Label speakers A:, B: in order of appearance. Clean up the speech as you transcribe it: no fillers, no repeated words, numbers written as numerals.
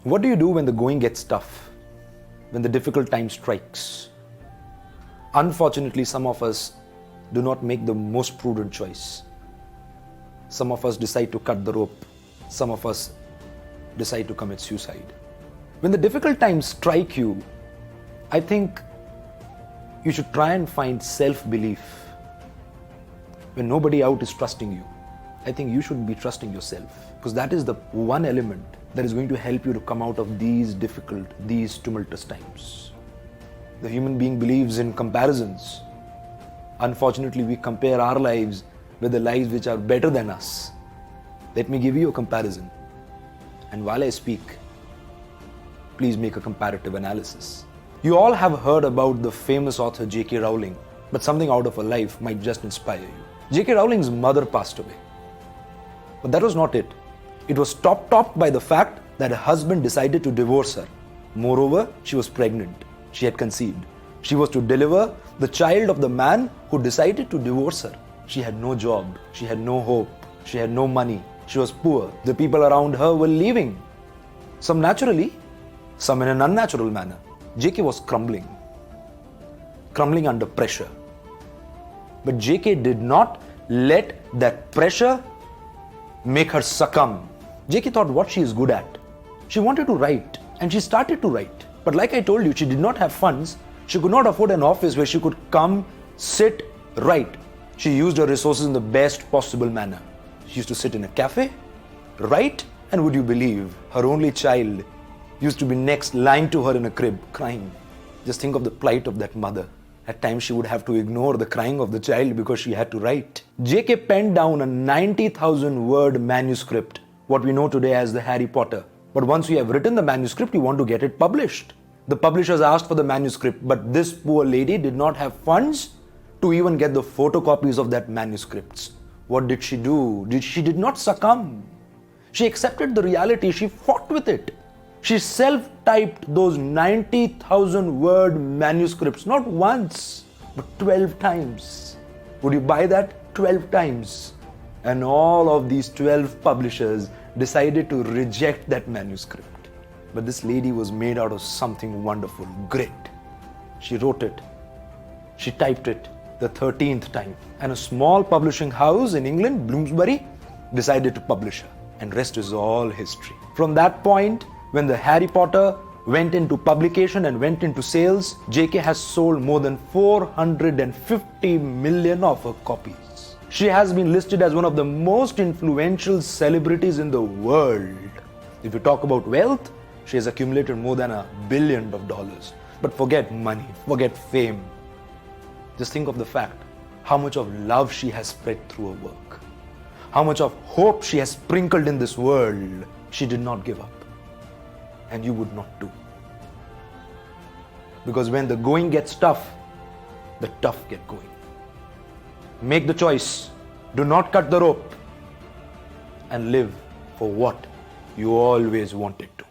A: What do you do when the going gets tough? When the difficult time strikes? Unfortunately, some of us do not make the most prudent choice. Some of us decide to cut the rope. Some of us decide to commit suicide. When the difficult times strike you, I think you should try and find self-belief. When nobody out is trusting you, I think you should be trusting yourself, because that is the one element that is going to help you to come out of these difficult, these tumultuous times. The human being believes in comparisons. Unfortunately, we compare our lives with the lives which are better than us. Let me give you a comparison. And while I speak, please make a comparative analysis. You all have heard about the famous author J.K. Rowling, but something out of her life might just inspire you. J.K. Rowling's mother passed away. But that was not it. It was topped by the fact that her husband decided to divorce her. Moreover, she was pregnant. She had conceived. She was to deliver the child of the man who decided to divorce her. She had no job. She had no hope. She had no money. She was poor. The people around her were leaving. Some naturally, some in an unnatural manner. J.K. was crumbling under pressure. But J.K. did not let that pressure make her succumb. J.K. thought what she is good at. She wanted to write, and she started to write. But like I told you, she did not have funds. She could not afford an office where she could come, sit, write. She used her resources in the best possible manner. She used to sit in a cafe, write, and would you believe, her only child used to be next lying to her in a crib, crying. Just think of the plight of that mother. At times she would have to ignore the crying of the child because she had to write. J.K. penned down a 90,000 word manuscript, what we know today as the Harry Potter. But once you have written the manuscript, you want to get it published. The publishers asked for the manuscript, but this poor lady did not have funds to even get the photocopies of that manuscripts. What did she do? She did not succumb. She accepted the reality. She fought with it. She self-typed those 90,000 word manuscripts, not once, but 12 times. Would you buy that? 12 times. And all of these 12 publishers decided to reject that manuscript. But this lady was made out of something wonderful, grit. She wrote it. She typed it the 13th time. And a small publishing house in England, Bloomsbury, decided to publish her. And rest is all history. From that point, when the Harry Potter went into publication and went into sales, J.K. has sold more than 450 million of her copies. She has been listed as one of the most influential celebrities in the world. If you talk about wealth, she has accumulated more than $1 billion. But forget money, forget fame. Just think of the fact how much of love she has spread through her work. How much of hope she has sprinkled in this world. She did not give up. And you would not too. Because when the going gets tough, the tough get going. Make the choice. Do not cut the rope. And live for what you always wanted to.